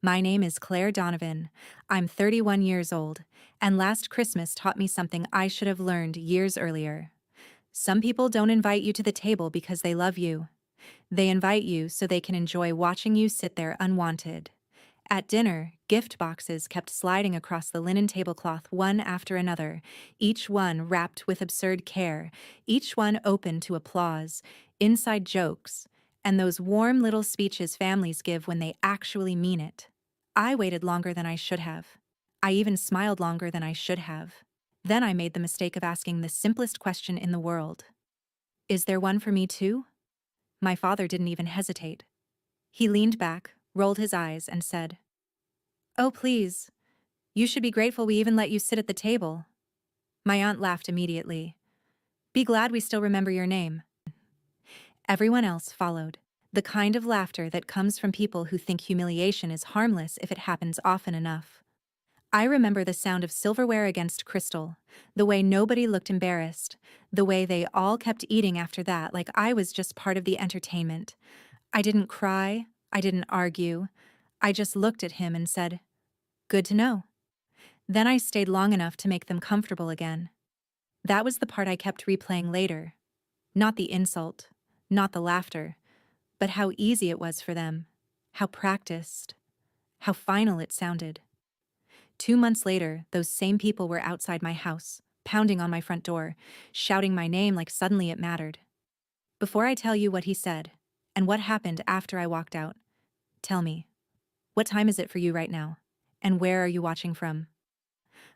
My name is Claire Donovan. I'm 31 years old, and last Christmas taught me something I should have learned years earlier. Some people don't invite you to the table because they love you. They invite you so they can enjoy watching you sit there unwanted. At dinner, gift boxes kept sliding across the linen tablecloth one after another, each one wrapped with absurd care, each one open to applause, inside jokes, and those warm little speeches families give when they actually mean it. I waited longer than I should have. I even smiled longer than I should have. Then I made the mistake of asking the simplest question in the world. Is there one for me too? My father didn't even hesitate. He leaned back, rolled his eyes, and said, "Oh, please. You should be grateful we even let you sit at the table." My aunt laughed immediately. "Be glad we still remember your name." Everyone else followed, the kind of laughter that comes from people who think humiliation is harmless if it happens often enough. I remember the sound of silverware against crystal, the way nobody looked embarrassed, the way they all kept eating after that like I was just part of the entertainment. I didn't cry, I didn't argue. I just looked at him and said, "Good to know." Then I stayed long enough to make them comfortable again. That was the part I kept replaying later. Not the insult, not the laughter, but how easy it was for them, how practiced, how final it sounded. 2 months later, those same people were outside my house, pounding on my front door, shouting my name like suddenly it mattered. Before I tell you what he said, and what happened after I walked out, tell me, what time is it for you right now? And where are you watching from?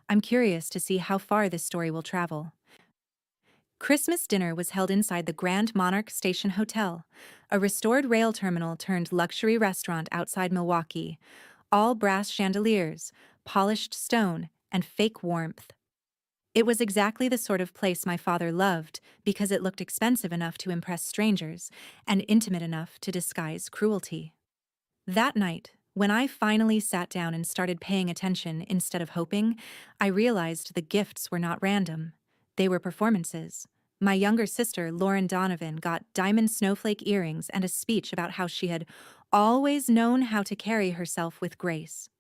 I'm curious to see how far this story will travel. Christmas dinner was held inside the Grand Monarch Station Hotel, a restored rail terminal turned luxury restaurant outside Milwaukee, all brass chandeliers, polished stone, and fake warmth. It was exactly the sort of place my father loved because it looked expensive enough to impress strangers and intimate enough to disguise cruelty. That night, when I finally sat down and started paying attention instead of hoping, I realized the gifts were not random. They were performances. My younger sister, Lauren Donovan, got diamond snowflake earrings and a speech about how she had always known how to carry herself with grace.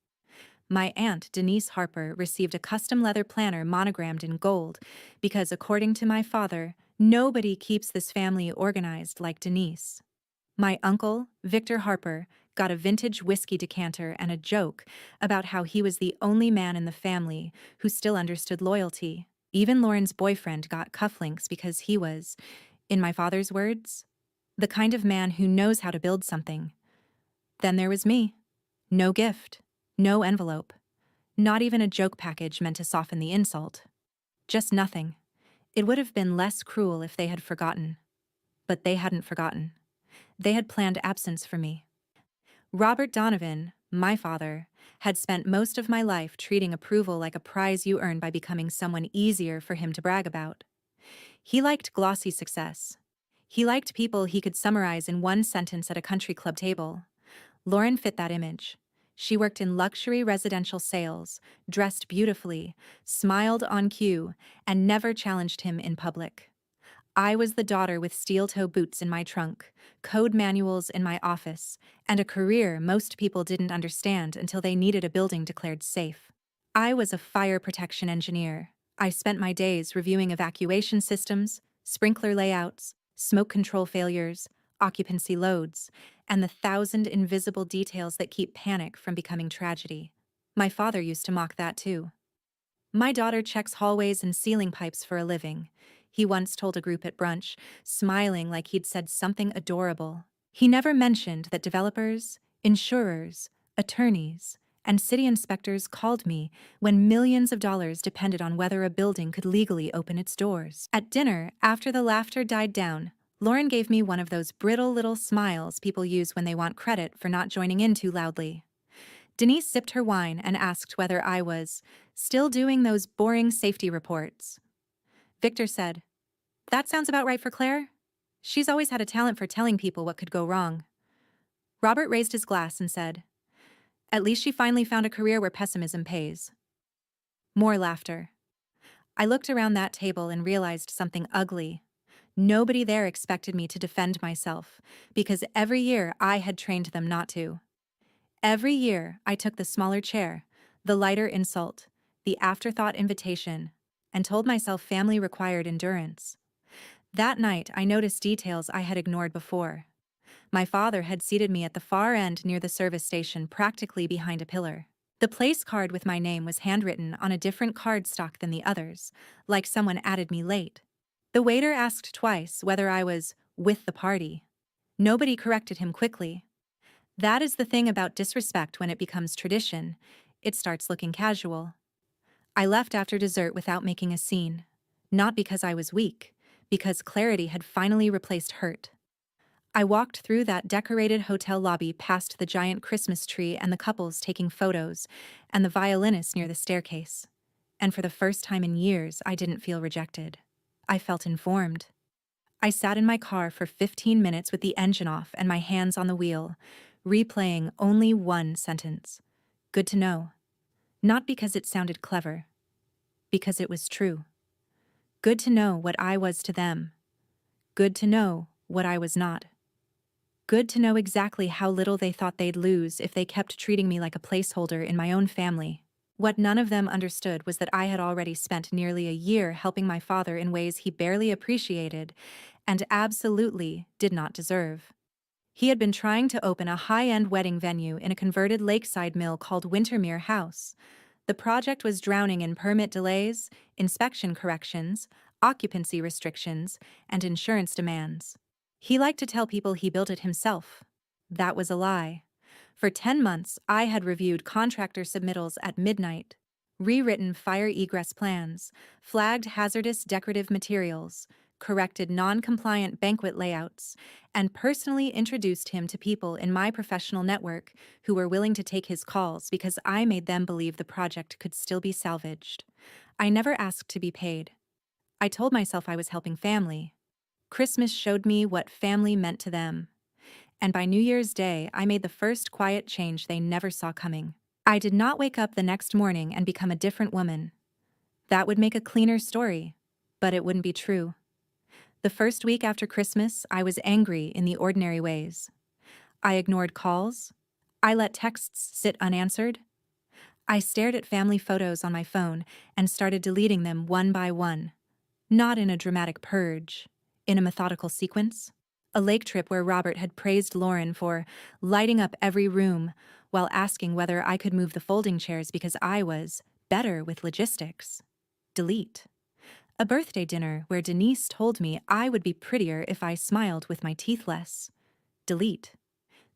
My aunt, Denise Harper, received a custom leather planner monogrammed in gold because, according to my father, nobody keeps this family organized like Denise. My uncle, Victor Harper, got a vintage whiskey decanter and a joke about how he was the only man in the family who still understood loyalty. Even Lauren's boyfriend got cufflinks because he was, in my father's words, the kind of man who knows how to build something. Then there was me. No gift, no envelope, not even a joke package meant to soften the insult. Just nothing. It would have been less cruel if they had forgotten. But they hadn't forgotten. They had planned absence for me. Robert Donovan, my father, had spent most of my life treating approval like a prize you earn by becoming someone easier for him to brag about. He liked glossy success. He liked people he could summarize in one sentence at a country club table. Lauren fit that image. She worked in luxury residential sales, dressed beautifully, smiled on cue, and never challenged him in public. I was the daughter with steel-toe boots in my trunk, code manuals in my office, and a career most people didn't understand until they needed a building declared safe. I was a fire protection engineer. I spent my days reviewing evacuation systems, sprinkler layouts, smoke control failures, occupancy loads, and the 1,000 invisible details that keep panic from becoming tragedy. My father used to mock that too. "My daughter checks hallways and ceiling pipes for a living," he once told a group at brunch, smiling like he'd said something adorable. He never mentioned that developers, insurers, attorneys, and city inspectors called me when millions of dollars depended on whether a building could legally open its doors. At dinner, after the laughter died down, Lauren gave me one of those brittle little smiles people use when they want credit for not joining in too loudly. Denise sipped her wine and asked whether I was still doing those boring safety reports. Victor said, "That sounds about right for Claire. She's always had a talent for telling people what could go wrong." Robert raised his glass and said, "At least she finally found a career where pessimism pays." More laughter. I looked around that table and realized something ugly. Nobody there expected me to defend myself, because every year I had trained them not to. Every year, I took the smaller chair, the lighter insult, the afterthought invitation, and told myself family required endurance. That night, I noticed details I had ignored before. My father had seated me at the far end near the service station, practically behind a pillar. The place card with my name was handwritten on a different cardstock than the others, like someone added me late. The waiter asked twice whether I was with the party. Nobody corrected him quickly. That is the thing about disrespect when it becomes tradition. It starts looking casual. I left after dessert without making a scene. Not because I was weak, because clarity had finally replaced hurt. I walked through that decorated hotel lobby past the giant Christmas tree and the couples taking photos, and the violinist near the staircase. And for the first time in years, I didn't feel rejected. I felt informed. I sat in my car for 15 minutes with the engine off and my hands on the wheel, replaying only one sentence. Good to know. Not because it sounded clever, because it was true. Good to know what I was to them. Good to know what I was not. Good to know exactly how little they thought they'd lose if they kept treating me like a placeholder in my own family. What none of them understood was that I had already spent nearly a year helping my father in ways he barely appreciated and absolutely did not deserve. He had been trying to open a high-end wedding venue in a converted lakeside mill called Windermere House. The project was drowning in permit delays, inspection corrections, occupancy restrictions, and insurance demands. He liked to tell people he built it himself. That was a lie. For 10 months, I had reviewed contractor submittals at midnight, rewritten fire egress plans, flagged hazardous decorative materials, corrected non-compliant banquet layouts, and personally introduced him to people in my professional network who were willing to take his calls because I made them believe the project could still be salvaged. I never asked to be paid. I told myself I was helping family. Christmas showed me what family meant to them. And by New Year's Day, I made the first quiet change they never saw coming. I did not wake up the next morning and become a different woman. That would make a cleaner story, but it wouldn't be true. The first week after Christmas, I was angry in the ordinary ways. I ignored calls. I let texts sit unanswered. I stared at family photos on my phone and started deleting them one by one. Not in a dramatic purge, in a methodical sequence. A lake trip where Robert had praised Lauren for lighting up every room while asking whether I could move the folding chairs because I was better with logistics. Delete. A birthday dinner where Denise told me I would be prettier if I smiled with my teeth less. Delete.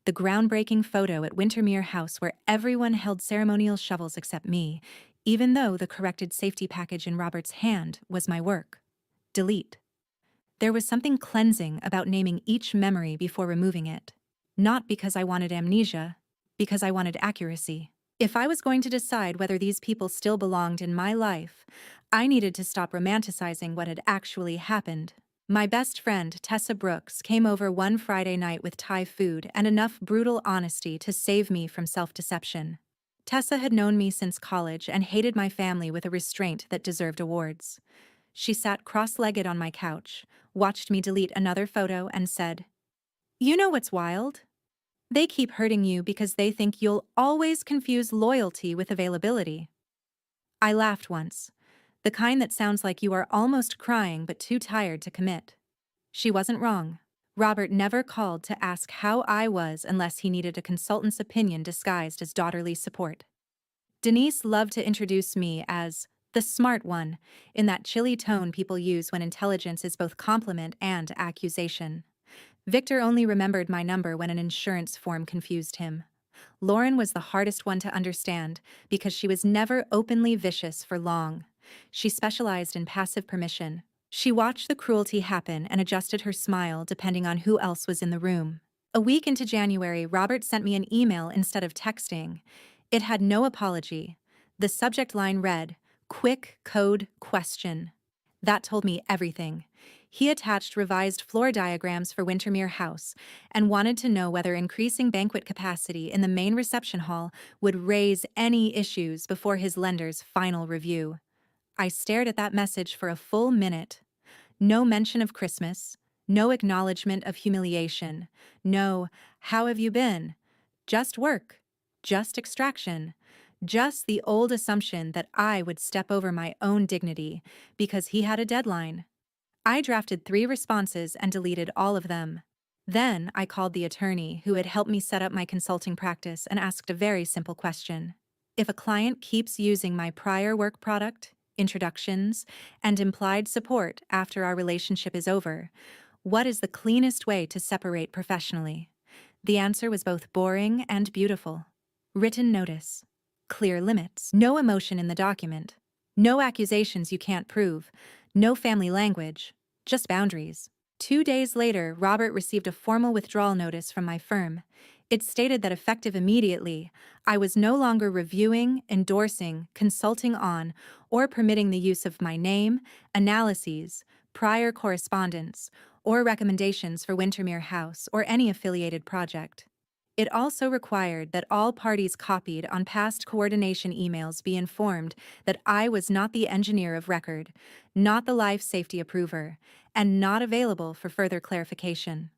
The groundbreaking photo at Windermere House where everyone held ceremonial shovels except me, even though the corrected safety package in Robert's hand was my work. Delete. There was something cleansing about naming each memory before removing it. Not because I wanted amnesia, because I wanted accuracy. If I was going to decide whether these people still belonged in my life, I needed to stop romanticizing what had actually happened. My best friend, Tessa Brooks, came over one Friday night with Thai food and enough brutal honesty to save me from self-deception. Tessa had known me since college and hated my family with a restraint that deserved awards. She sat cross-legged on my couch, watched me delete another photo, and said, "You know what's wild? They keep hurting you because they think you'll always confuse loyalty with availability." I laughed once, the kind that sounds like you are almost crying but too tired to commit. She wasn't wrong. Robert never called to ask how I was unless he needed a consultant's opinion disguised as daughterly support. Denise loved to introduce me as the smart one, in that chilly tone people use when intelligence is both compliment and accusation. Victor only remembered my number when an insurance form confused him. Lauren was the hardest one to understand because she was never openly vicious for long. She specialized in passive permission. She watched the cruelty happen and adjusted her smile depending on who else was in the room. A week into January, Robert sent me an email instead of texting. It had no apology. The subject line read, "Quick code question." That told me everything. He attached revised floor diagrams for Windermere House and wanted to know whether increasing banquet capacity in the main reception hall would raise any issues before his lender's final review. I stared at that message for a full minute. No mention of Christmas, no acknowledgement of humiliation, no "how have you been?" Just work, just extraction. Just the old assumption that I would step over my own dignity because he had a deadline. I drafted 3 responses and deleted all of them. Then I called the attorney who had helped me set up my consulting practice and asked a very simple question. If a client keeps using my prior work product, introductions, and implied support after our relationship is over, what is the cleanest way to separate professionally? The answer was both boring and beautiful. Written notice. Clear limits. No emotion in the document. No accusations you can't prove. No family language. Just boundaries. 2 days later, Robert received a formal withdrawal notice from my firm. It stated that effective immediately, I was no longer reviewing, endorsing, consulting on, or permitting the use of my name, analyses, prior correspondence, or recommendations for Wintermere House or any affiliated project. It also required that all parties copied on past coordination emails be informed that I was not the engineer of record, not the life safety approver, and not available for further clarification.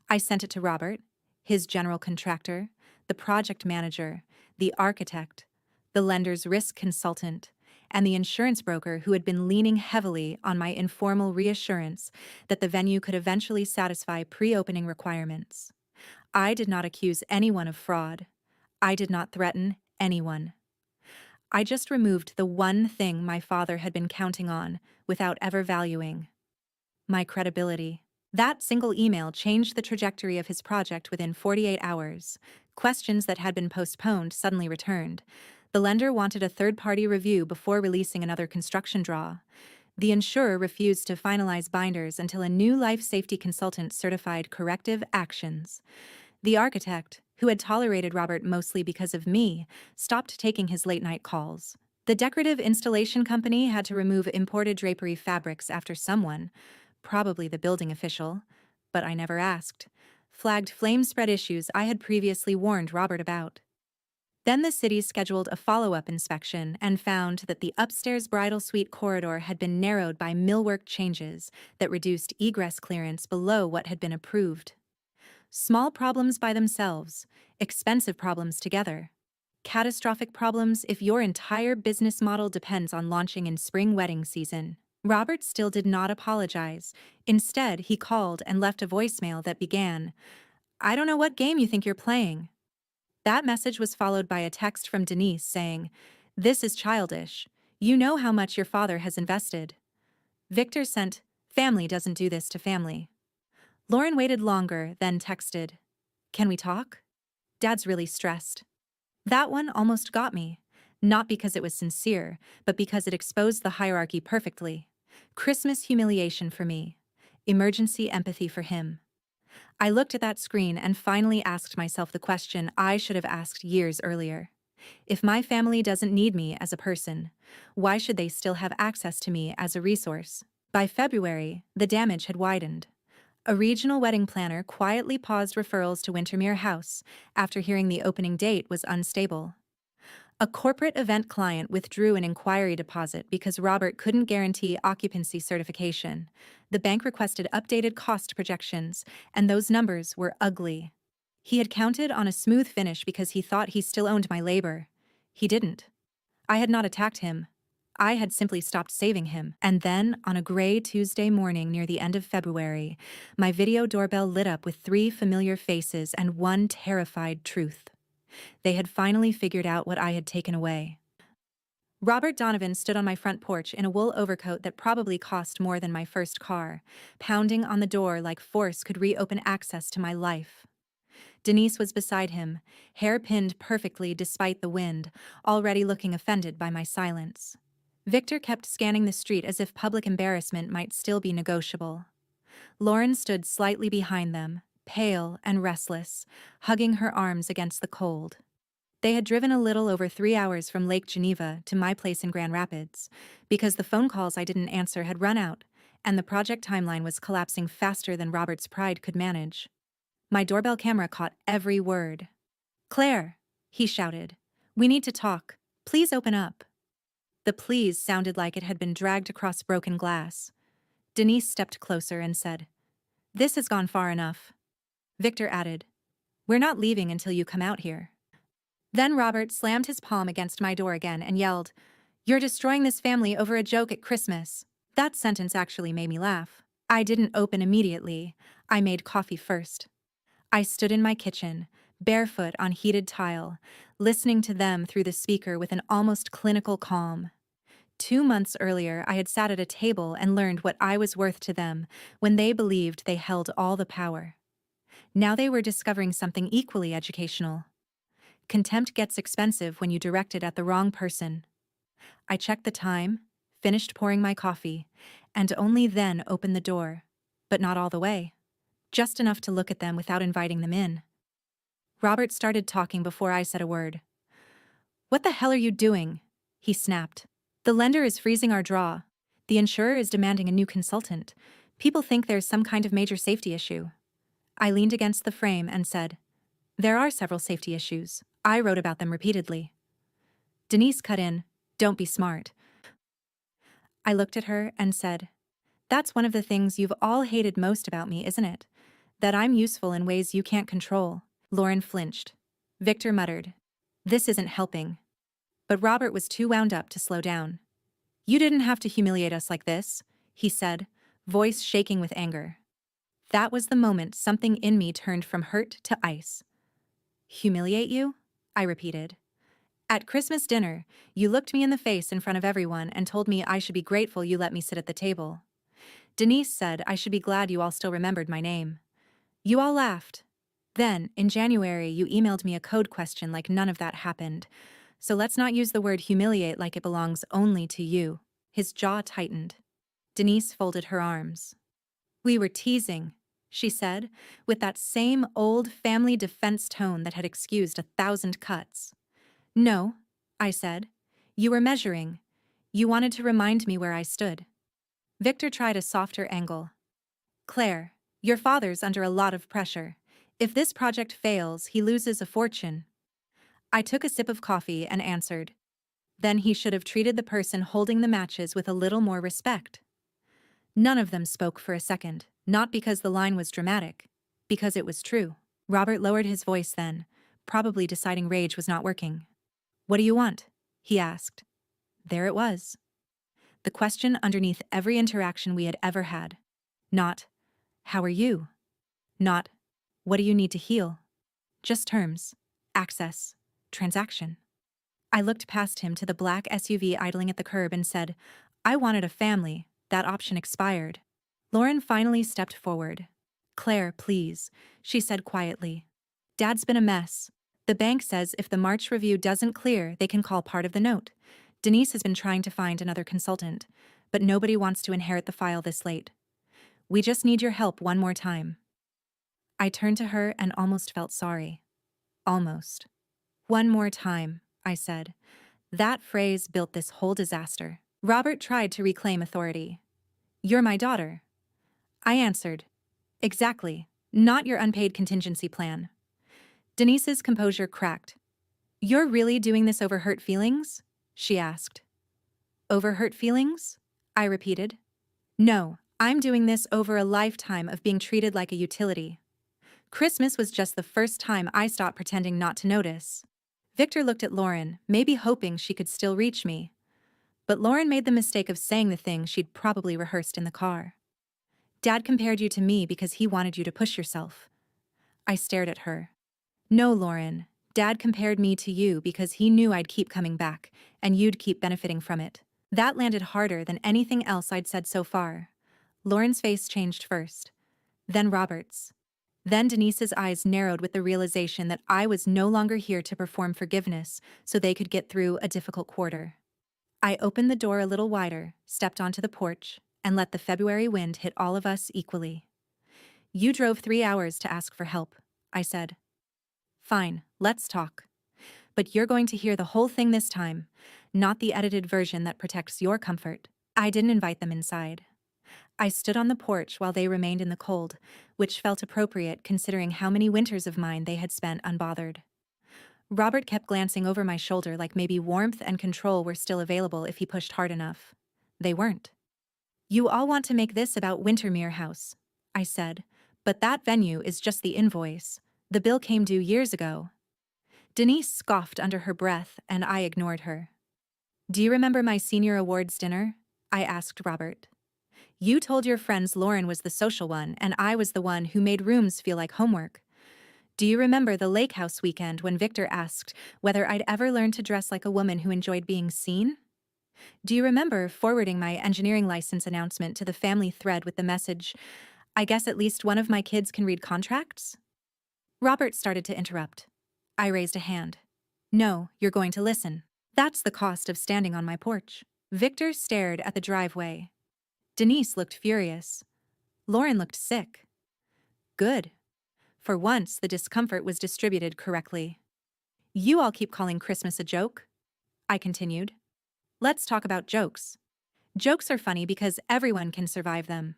I sent it to Robert, his general contractor, the project manager, the architect, the lender's risk consultant, and the insurance broker who had been leaning heavily on my informal reassurance that the venue could eventually satisfy pre-opening requirements. I did not accuse anyone of fraud. I did not threaten anyone. I just removed the one thing my father had been counting on without ever valuing: my credibility. That single email changed the trajectory of his project within 48 hours. Questions that had been postponed suddenly returned. The lender wanted a third-party review before releasing another construction draw. The insurer refused to finalize binders until a new life safety consultant certified corrective actions. The architect, who had tolerated Robert mostly because of me, stopped taking his late-night calls. The decorative installation company had to remove imported drapery fabrics after someone, probably the building official, but I never asked, flagged flame spread issues I had previously warned Robert about. Then the city scheduled a follow-up inspection and found that the upstairs bridal suite corridor had been narrowed by millwork changes that reduced egress clearance below what had been approved. Small problems by themselves, expensive problems together. Catastrophic problems if your entire business model depends on launching in spring wedding season. Robert still did not apologize. Instead, he called and left a voicemail that began, "I don't know what game you think you're playing." That message was followed by a text from Denise saying, "This is childish. You know how much your father has invested." Victor sent, "Family doesn't do this to family." Lauren waited longer, then texted, "Can we talk? Dad's really stressed." That one almost got me, not because it was sincere, but because it exposed the hierarchy perfectly. Christmas humiliation for me, emergency empathy for him. I looked at that screen and finally asked myself the question I should have asked years earlier. If my family doesn't need me as a person, why should they still have access to me as a resource? By February, the damage had widened. A regional wedding planner quietly paused referrals to Wintermere House after hearing the opening date was unstable. A corporate event client withdrew an inquiry deposit because Robert couldn't guarantee occupancy certification. The bank requested updated cost projections, and those numbers were ugly. He had counted on a smooth finish because he thought he still owned my labor. He didn't. I had not attacked him. I had simply stopped saving him. And then, on a gray Tuesday morning near the end of February, my video doorbell lit up with 3 familiar faces and one terrified truth. They had finally figured out what I had taken away. Robert Donovan stood on my front porch in a wool overcoat that probably cost more than my first car, pounding on the door like force could reopen access to my life. Denise was beside him, hair pinned perfectly despite the wind, already looking offended by my silence. Victor kept scanning the street as if public embarrassment might still be negotiable. Lauren stood slightly behind them, pale and restless, hugging her arms against the cold. They had driven a little over 3 hours from Lake Geneva to my place in Grand Rapids, because the phone calls I didn't answer had run out, and the project timeline was collapsing faster than Robert's pride could manage. My doorbell camera caught every word. "Claire," he shouted, "we need to talk. Please open up." The please sounded like it had been dragged across broken glass. Denise stepped closer and said, "This has gone far enough." Victor added, "We're not leaving until you come out here." Then Robert slammed his palm against my door again and yelled, "You're destroying this family over a joke at Christmas." That sentence actually made me laugh. I didn't open immediately. I made coffee first. I stood in my kitchen, barefoot on heated tile, listening to them through the speaker with an almost clinical calm. 2 months earlier, I had sat at a table and learned what I was worth to them when they believed they held all the power. Now they were discovering something equally educational. Contempt gets expensive when you direct it at the wrong person. I checked the time, finished pouring my coffee, and only then opened the door. But not all the way. Just enough to look at them without inviting them in. Robert started talking before I said a word. "What the hell are you doing?" he snapped. "The lender is freezing our draw. The insurer is demanding a new consultant. People think there's some kind of major safety issue." I leaned against the frame and said, "There are several safety issues. I wrote about them repeatedly." Denise cut in, "Don't be smart." I looked at her and said, "That's one of the things you've all hated most about me, isn't it? That I'm useful in ways you can't control." Lauren flinched. Victor muttered, "This isn't helping." But Robert was too wound up to slow down. "You didn't have to humiliate us like this," he said, voice shaking with anger. That was the moment something in me turned from hurt to ice. "Humiliate you?" I repeated. "At Christmas dinner, you looked me in the face in front of everyone and told me I should be grateful you let me sit at the table. Denise said I should be glad you all still remembered my name. You all laughed. Then, in January, you emailed me a code question like none of that happened. So let's not use the word humiliate like it belongs only to you." His jaw tightened. Denise folded her arms. "We were teasing," she said, with that same old family defense tone that had excused 1,000 cuts. "No," I said. "You were measuring. You wanted to remind me where I stood." Victor tried a softer angle. "Claire, your father's under a lot of pressure. If this project fails, he loses a fortune." I took a sip of coffee and answered, "Then he should have treated the person holding the matches with a little more respect." None of them spoke for a second, not because the line was dramatic, because it was true. Robert lowered his voice then, probably deciding rage was not working. "What do you want?" he asked. There it was. The question underneath every interaction we had ever had. Not, "How are you?" Not, "What do you need to heal?" Just terms, access, transaction. I looked past him to the black SUV idling at the curb and said, "I wanted a family. That option expired." Lauren finally stepped forward. "Claire, please," she said quietly. "Dad's been a mess. The bank says if the March review doesn't clear, they can call part of the note. Denise has been trying to find another consultant, but nobody wants to inherit the file this late. We just need your help one more time." I turned to her and almost felt sorry. Almost. "One more time," I said. That phrase built this whole disaster. Robert tried to reclaim authority. "You're my daughter." I answered, "Exactly. Not your unpaid contingency plan." Denise's composure cracked. "You're really doing this over hurt feelings?" she asked. "Over hurt feelings?" I repeated. "No, I'm doing this over a lifetime of being treated like a utility. Christmas was just the first time I stopped pretending not to notice." Victor looked at Lauren, maybe hoping she could still reach me. But Lauren made the mistake of saying the thing she'd probably rehearsed in the car. "Dad compared you to me because he wanted you to push yourself." I stared at her. "No, Lauren. Dad compared me to you because he knew I'd keep coming back, and you'd keep benefiting from it." That landed harder than anything else I'd said so far. Lauren's face changed first. Then Robert's. Then Denise's eyes narrowed with the realization that I was no longer here to perform forgiveness so they could get through a difficult quarter. I opened the door a little wider, stepped onto the porch, and let the February wind hit all of us equally. "You drove 3 hours to ask for help," I said. "Fine, let's talk. But you're going to hear the whole thing this time, not the edited version that protects your comfort." I didn't invite them inside. I stood on the porch while they remained in the cold, which felt appropriate considering how many winters of mine they had spent unbothered. Robert kept glancing over my shoulder like maybe warmth and control were still available if he pushed hard enough. They weren't. "You all want to make this about Wintermere House," I said, "but that venue is just the invoice. The bill came due years ago." Denise scoffed under her breath, and I ignored her. Do you remember my senior awards dinner? I asked Robert. You told your friends Lauren was the social one, and I was the one who made rooms feel like homework. Do you remember the lake house weekend when Victor asked whether I'd ever learn to dress like a woman who enjoyed being seen? Do you remember forwarding my engineering license announcement to the family thread with the message, I guess at least one of my kids can read contracts? Robert started to interrupt. I raised a hand. No, you're going to listen. That's the cost of standing on my porch. Victor stared at the driveway. Denise looked furious. Lauren looked sick. Good. For once, the discomfort was distributed correctly. You all keep calling Christmas a joke, I continued. Let's talk about jokes. Jokes are funny because everyone can survive them.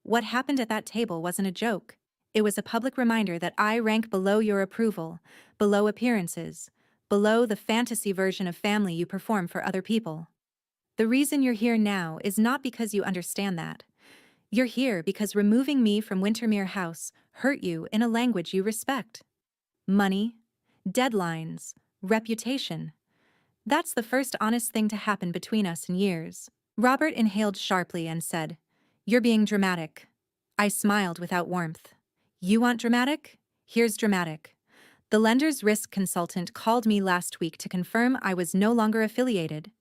What happened at that table wasn't a joke. It was a public reminder that I rank below your approval, below appearances, below the fantasy version of family you perform for other people. The reason you're here now is not because you understand that. You're here because removing me from Wintermere House hurt you in a language you respect. Money, deadlines, reputation. That's the first honest thing to happen between us in years. Robert inhaled sharply and said, You're being dramatic. I smiled without warmth. You want dramatic? Here's dramatic. The lender's risk consultant called me last week to confirm I was no longer affiliated.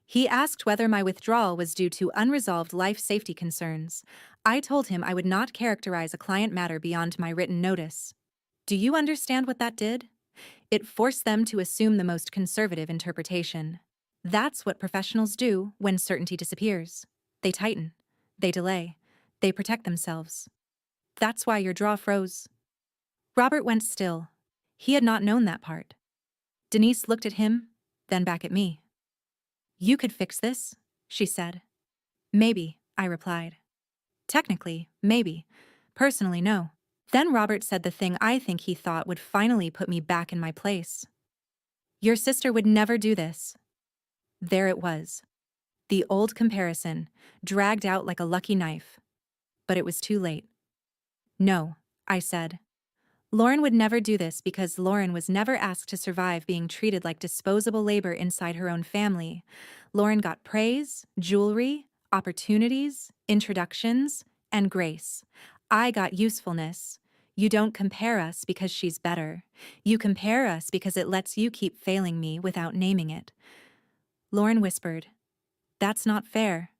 He asked whether my withdrawal was due to unresolved life safety concerns. I told him I would not characterize a client matter beyond my written notice. Do you understand what that did? It forced them to assume the most conservative interpretation. That's what professionals do when certainty disappears. They tighten. They delay. They protect themselves. That's why your jaw froze. Robert went still. He had not known that part. Denise looked at him, then back at me. You could fix this, she said. Maybe, I replied. Technically, maybe. Personally, no. Then Robert said the thing I think he thought would finally put me back in my place. Your sister would never do this. There it was. The old comparison, dragged out like a lucky knife. But it was too late. No, I said. Lauren would never do this because Lauren was never asked to survive being treated like disposable labor inside her own family. Lauren got praise, jewelry, opportunities, introductions, and grace. I got usefulness. You don't compare us because she's better. You compare us because it lets you keep failing me without naming it. Lauren whispered, That's not fair.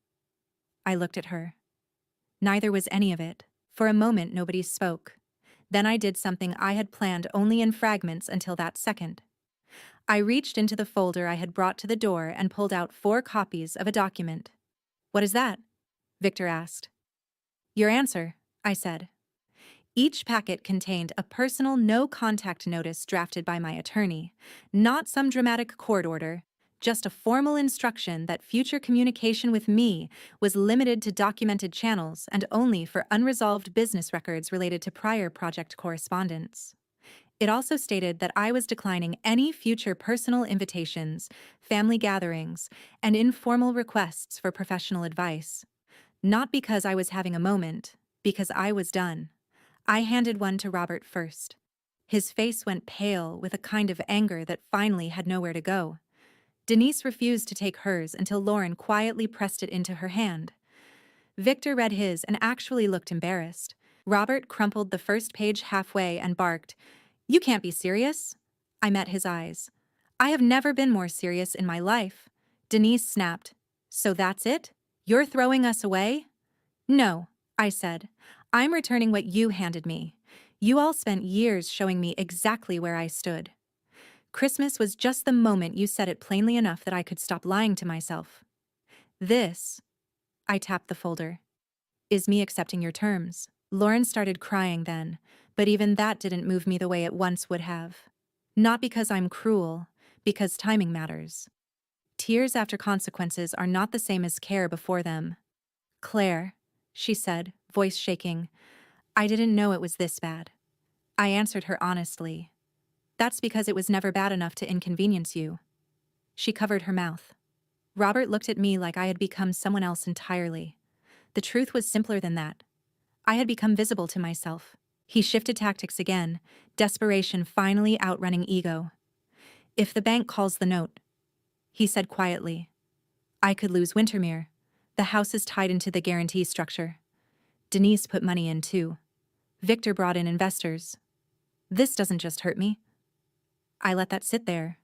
I looked at her. Neither was any of it. For a moment, nobody spoke. Then I did something I had planned only in fragments until that second. I reached into the folder I had brought to the door and pulled out 4 copies of a document. What is that? Victor asked. Your answer, I said. Each packet contained a personal no-contact notice drafted by my attorney, not some dramatic court order, just a formal instruction that future communication with me was limited to documented channels and only for unresolved business records related to prior project correspondence. It also stated that I was declining any future personal invitations, family gatherings, and informal requests for professional advice. Not because I was having a moment, because I was done. I handed one to Robert first. His face went pale with a kind of anger that finally had nowhere to go. Denise refused to take hers until Lauren quietly pressed it into her hand. Victor read his and actually looked embarrassed. Robert crumpled the first page halfway and barked, You can't be serious. I met his eyes. I have never been more serious in my life. Denise snapped, So that's it? You're throwing us away? No, I said. I'm returning what you handed me. You all spent years showing me exactly where I stood. Christmas was just the moment you said it plainly enough that I could stop lying to myself. This, I tapped the folder, is me accepting your terms. Lauren started crying then, but even that didn't move me the way it once would have. Not because I'm cruel, because timing matters. Tears after consequences are not the same as care before them. Claire, she said, voice shaking, I didn't know it was this bad. I answered her honestly. That's because it was never bad enough to inconvenience you. She covered her mouth. Robert looked at me like I had become someone else entirely. The truth was simpler than that. I had become visible to myself. He shifted tactics again, desperation finally outrunning ego. If the bank calls the note, he said quietly, I could lose Wintermere. The house is tied into the guarantee structure. Denise put money in too. Victor brought in investors. This doesn't just hurt me. I let that sit there.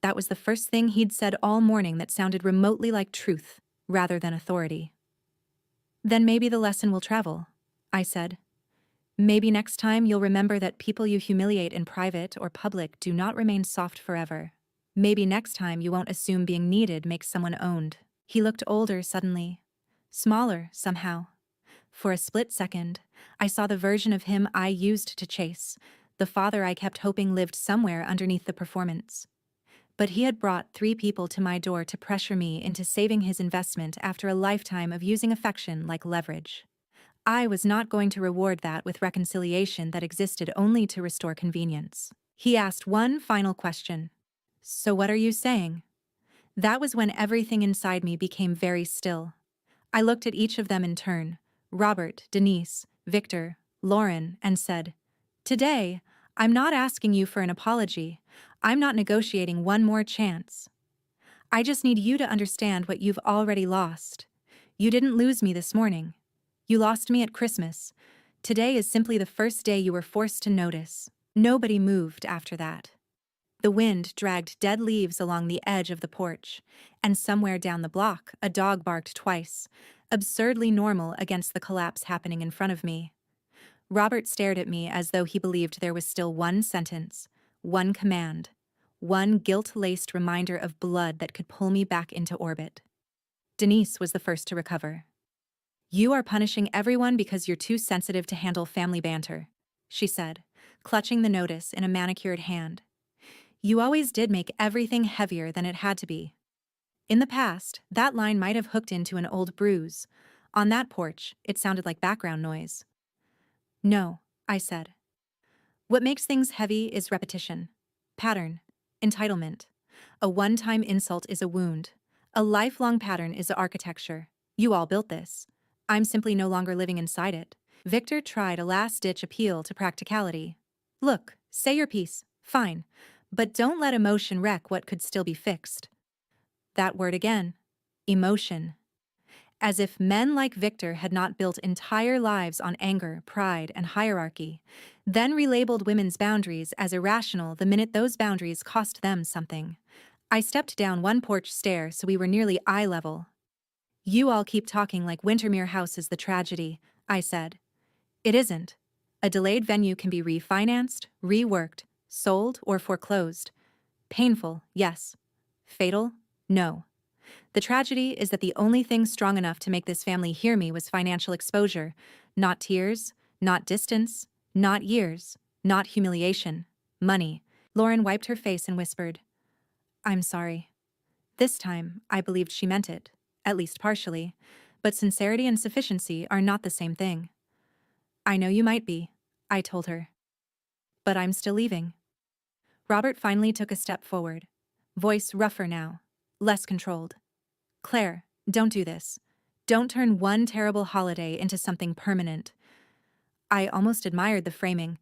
That was the first thing he'd said all morning that sounded remotely like truth rather than authority. Then maybe the lesson will travel, I said. Maybe next time you'll remember that people you humiliate in private or public do not remain soft forever. Maybe next time you won't assume being needed makes someone owned. He looked older suddenly. Smaller, somehow. For a split second, I saw the version of him I used to chase, the father I kept hoping lived somewhere underneath the performance. But he had brought 3 people to my door to pressure me into saving his investment after a lifetime of using affection like leverage. I was not going to reward that with reconciliation that existed only to restore convenience. He asked one final question. So what are you saying? That was when everything inside me became very still. I looked at each of them in turn, Robert, Denise, Victor, Lauren, and said, Today, I'm not asking you for an apology. I'm not negotiating one more chance. I just need you to understand what you've already lost. You didn't lose me this morning. You lost me at Christmas. Today is simply the first day you were forced to notice. Nobody moved after that. The wind dragged dead leaves along the edge of the porch, and somewhere down the block, a dog barked twice, absurdly normal against the collapse happening in front of me. Robert stared at me as though he believed there was still one sentence, one command, one guilt-laced reminder of blood that could pull me back into orbit. Denise was the first to recover. You are punishing everyone because you're too sensitive to handle family banter, she said, clutching the notice in a manicured hand. You always did make everything heavier than it had to be. In the past, that line might have hooked into an old bruise. On that porch, it sounded like background noise. No, I said. What makes things heavy is repetition, pattern, entitlement. A one-time insult is a wound. A lifelong pattern is architecture. You all built this. I'm simply no longer living inside it. Victor tried a last-ditch appeal to practicality. Look, say your piece, fine, but don't let emotion wreck what could still be fixed. That word again, emotion. As if men like Victor had not built entire lives on anger, pride, and hierarchy, then relabeled women's boundaries as irrational the minute those boundaries cost them something. I stepped down one porch stair so we were nearly eye level. You all keep talking like Wintermere House is the tragedy, I said. It isn't. A delayed venue can be refinanced, reworked, sold, or foreclosed. Painful, yes. Fatal? No. The tragedy is that the only thing strong enough to make this family hear me was financial exposure, not tears, not distance, not years, not humiliation, money. Lauren wiped her face and whispered, I'm sorry. This time, I believed she meant it, at least partially, but sincerity and sufficiency are not the same thing. I know you might be, I told her. But I'm still leaving. Robert finally took a step forward, voice rougher now, less controlled. Claire, don't do this. Don't turn one terrible holiday into something permanent. I almost admired the framing,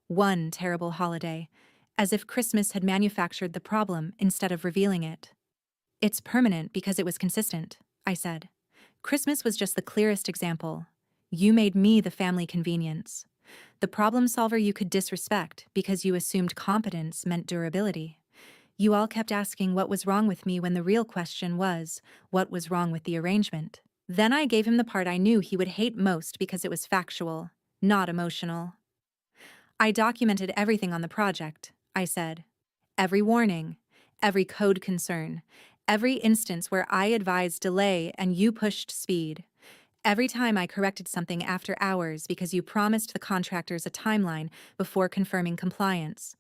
one terrible holiday, as if Christmas had manufactured the problem instead of revealing it. It's permanent because it was consistent, I said. Christmas was just the clearest example. You made me the family convenience. The problem solver you could disrespect because you assumed competence meant durability. You all kept asking what was wrong with me when the real question was, what was wrong with the arrangement? Then I gave him the part I knew he would hate most because it was factual, not emotional. I documented everything on the project, I said. Every warning, every code concern, every instance where I advised delay and you pushed speed. Every time I corrected something after hours because you promised the contractors a timeline before confirming compliance.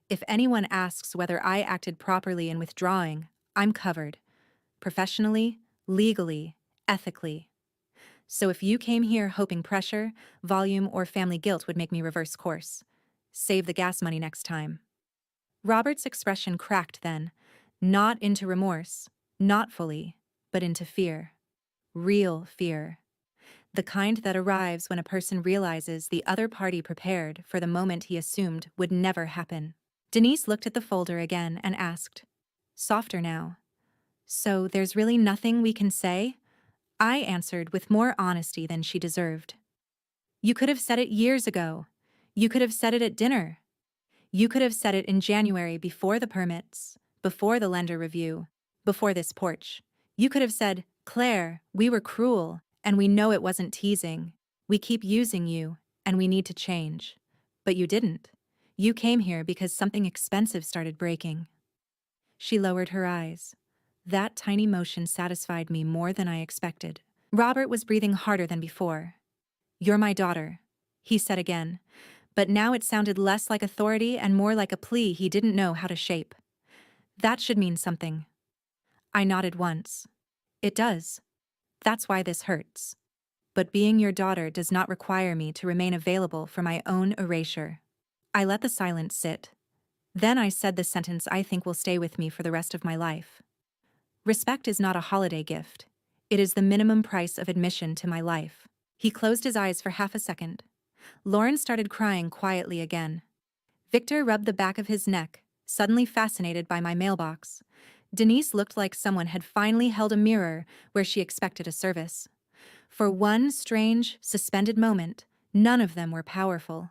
If anyone asks whether I acted properly in withdrawing, I'm covered. Professionally, legally, ethically. So if you came here hoping pressure, volume, or family guilt would make me reverse course, save the gas money next time. Robert's expression cracked then, not into remorse, not fully, but into fear. Real fear. The kind that arrives when a person realizes the other party prepared for the moment he assumed would never happen. Denise looked at the folder again and asked, softer now. So there's really nothing we can say? I answered with more honesty than she deserved. You could have said it years ago. You could have said it at dinner. You could have said it in January before the permits, before the lender review, before this porch. You could have said, Claire, we were cruel, and we know it wasn't teasing. We keep using you, and we need to change. But you didn't. You came here because something expensive started breaking. She lowered her eyes. That tiny motion satisfied me more than I expected. Robert was breathing harder than before. You're my daughter, he said again, but now it sounded less like authority and more like a plea he didn't know how to shape. That should mean something. I nodded once. It does. That's why this hurts. But being your daughter does not require me to remain available for my own erasure. I let the silence sit. Then I said the sentence I think will stay with me for the rest of my life. Respect is not a holiday gift. It is the minimum price of admission to my life. He closed his eyes for half a second. Lauren started crying quietly again. Victor rubbed the back of his neck, suddenly fascinated by my mailbox. Denise looked like someone had finally held a mirror where she expected a service. For one strange, suspended moment, none of them were powerful.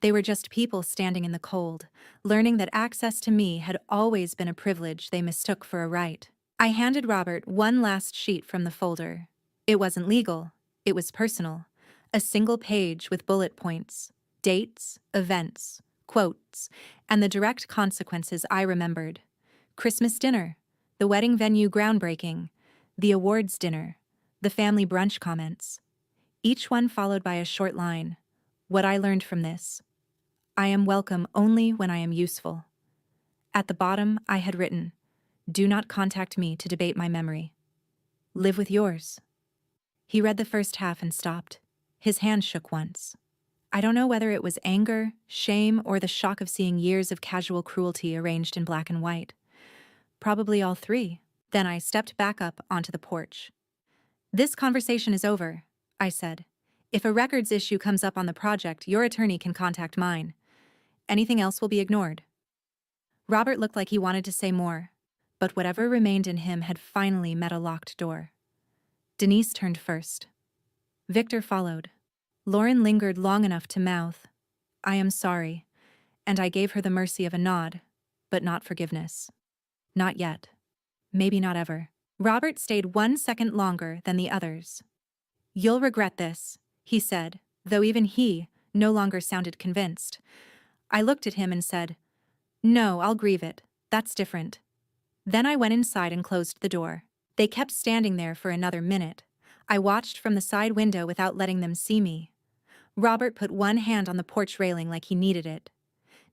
They were just people standing in the cold, learning that access to me had always been a privilege they mistook for a right. I handed Robert one last sheet from the folder. It wasn't legal. It was personal. A single page with bullet points, dates, events, quotes, and the direct consequences I remembered. Christmas dinner, the wedding venue groundbreaking, the awards dinner, the family brunch comments. Each one followed by a short line. What I learned from this. I am welcome only when I am useful. At the bottom, I had written, do not contact me to debate my memory. Live with yours. He read the first half and stopped. His hand shook once. I don't know whether it was anger, shame, or the shock of seeing years of casual cruelty arranged in black and white. Probably all three. Then I stepped back up onto the porch. This conversation is over, I said. If a records issue comes up on the project, your attorney can contact mine. Anything else will be ignored. Robert looked like he wanted to say more, but whatever remained in him had finally met a locked door. Denise turned first. Victor followed. Lauren lingered long enough to mouth, I am sorry, and I gave her the mercy of a nod, but not forgiveness. Not yet. Maybe not ever. Robert stayed 1 second longer than the others. You'll regret this, he said, though even he no longer sounded convinced. I looked at him and said, no, I'll grieve it. That's different. Then I went inside and closed the door. They kept standing there for another minute. I watched from the side window without letting them see me. Robert put one hand on the porch railing like he needed it.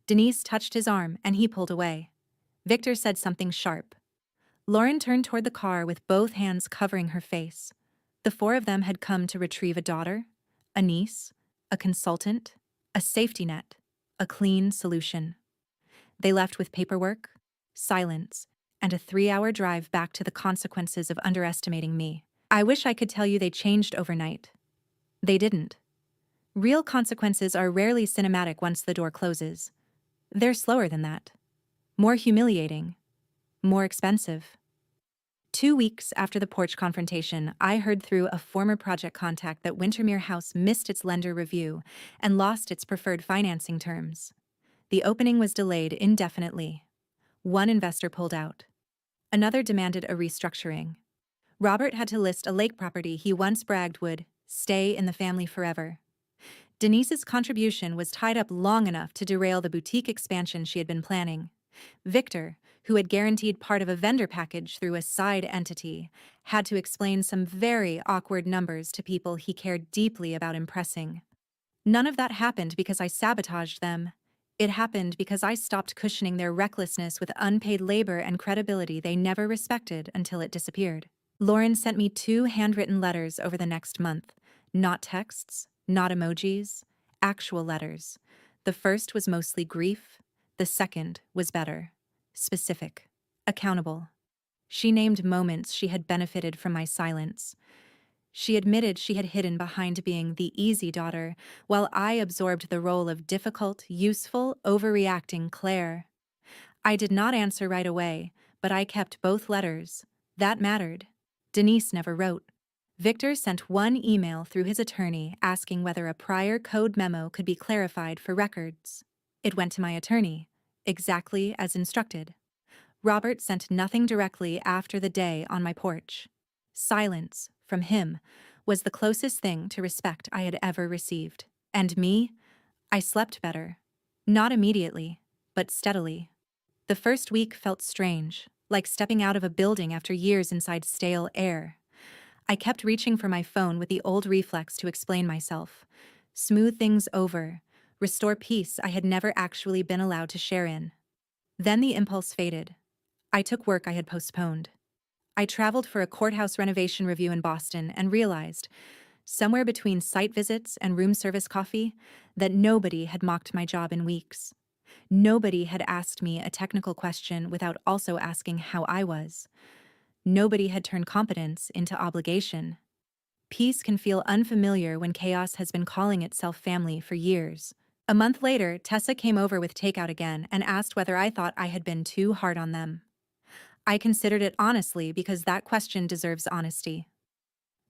Denise touched his arm and he pulled away. Victor said something sharp. Lauren turned toward the car with both hands covering her face. The four of them had come to retrieve a daughter, a niece, a consultant, a safety net, a clean solution. They left with paperwork, silence, and a 3-hour drive back to the consequences of underestimating me. I wish I could tell you they changed overnight. They didn't. Real consequences are rarely cinematic once the door closes. They're slower than that. More humiliating. More expensive. 2 weeks after the porch confrontation, I heard through a former project contact that Wintermere House missed its lender review and lost its preferred financing terms. The opening was delayed indefinitely. One investor pulled out. Another demanded a restructuring. Robert had to list a lake property he once bragged would stay in the family forever. Denise's contribution was tied up long enough to derail the boutique expansion she had been planning. Victor, who had guaranteed part of a vendor package through a side entity, had to explain some very awkward numbers to people he cared deeply about impressing. None of that happened because I sabotaged them. It happened because I stopped cushioning their recklessness with unpaid labor and credibility they never respected until it disappeared. Lauren sent me 2 handwritten letters over the next month. Not texts, not emojis, actual letters. The first was mostly grief. The second was better. Specific. Accountable. She named moments she had benefited from my silence. She admitted she had hidden behind being the easy daughter, while I absorbed the role of difficult, useful, overreacting Claire. I did not answer right away, but I kept both letters. That mattered. Denise never wrote. Victor sent one email through his attorney asking whether a prior code memo could be clarified for records. It went to my attorney, exactly as instructed. Robert sent nothing directly after the day on my porch. Silence, from him, was the closest thing to respect I had ever received. And me? I slept better. Not immediately, but steadily. The first week felt strange, like stepping out of a building after years inside stale air. I kept reaching for my phone with the old reflex to explain myself, smooth things over, restore peace I had never actually been allowed to share in. Then the impulse faded. I took work I had postponed. I traveled for a courthouse renovation review in Boston and realized, somewhere between site visits and room service coffee, that nobody had mocked my job in weeks. Nobody had asked me a technical question without also asking how I was. Nobody had turned competence into obligation. Peace can feel unfamiliar when chaos has been calling itself family for years. A month later, Tessa came over with takeout again and asked whether I thought I had been too hard on them. I considered it honestly because that question deserves honesty.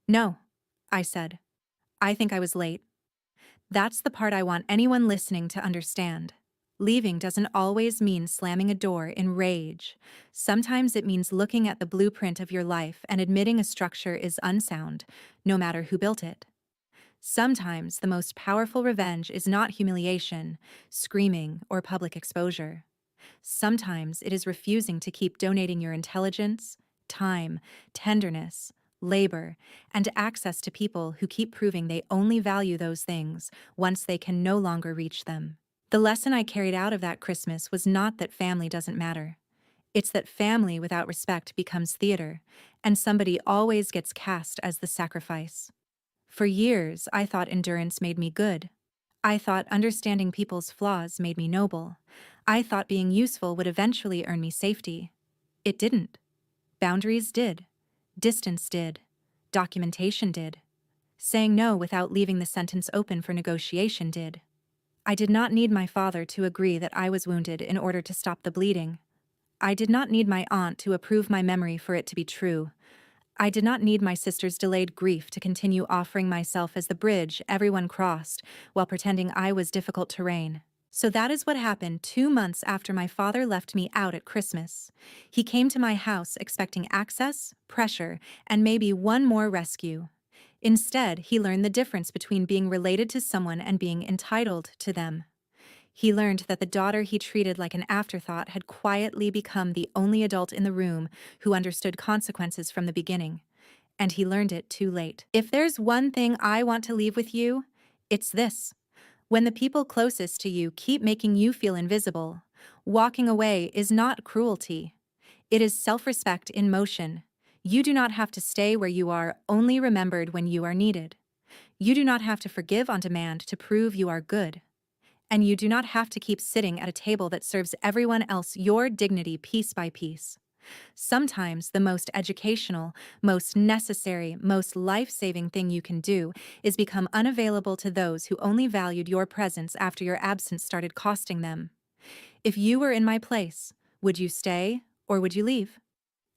No, I said. I think I was late. That's the part I want anyone listening to understand. Leaving doesn't always mean slamming a door in rage. Sometimes it means looking at the blueprint of your life and admitting a structure is unsound, no matter who built it. Sometimes the most powerful revenge is not humiliation, screaming, or public exposure. Sometimes it is refusing to keep donating your intelligence, time, tenderness, labor, and access to people who keep proving they only value those things once they can no longer reach them. The lesson I carried out of that Christmas was not that family doesn't matter. It's that family without respect becomes theater, and somebody always gets cast as the sacrifice. For years, I thought endurance made me good. I thought understanding people's flaws made me noble. I thought being useful would eventually earn me safety. It didn't. Boundaries did. Distance did. Documentation did. Saying no without leaving the sentence open for negotiation did. I did not need my father to agree that I was wounded in order to stop the bleeding. I did not need my aunt to approve my memory for it to be true. I did not need my sister's delayed grief to continue offering myself as the bridge everyone crossed while pretending I was difficult terrain. So that is what happened 2 months after my father left me out at Christmas. He came to my house expecting access, pressure, and maybe one more rescue. Instead, he learned the difference between being related to someone and being entitled to them. He learned that the daughter he treated like an afterthought had quietly become the only adult in the room who understood consequences from the beginning. And he learned it too late. If there's one thing I want to leave with you, it's this. When the people closest to you keep making you feel invisible, walking away is not cruelty. It is self-respect in motion. You do not have to stay where you are only remembered when you are needed. You do not have to forgive on demand to prove you are good. And you do not have to keep sitting at a table that serves everyone else your dignity piece by piece. Sometimes the most educational, most necessary, most life-saving thing you can do is become unavailable to those who only valued your presence after your absence started costing them. If you were in my place, would you stay or would you leave?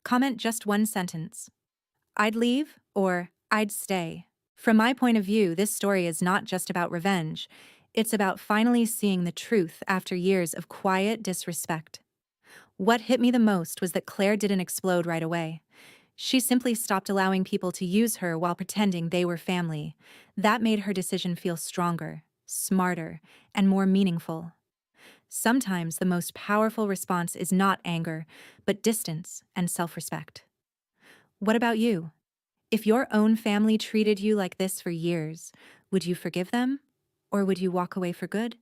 Comment just one sentence. I'd leave or I'd stay. From my point of view, this story is not just about revenge. It's about finally seeing the truth after years of quiet disrespect. What hit me the most was that Claire didn't explode right away. She simply stopped allowing people to use her while pretending they were family. That made her decision feel stronger, smarter, and more meaningful. Sometimes the most powerful response is not anger, but distance and self-respect. What about you? If your own family treated you like this for years, would you forgive them? Or would you walk away for good?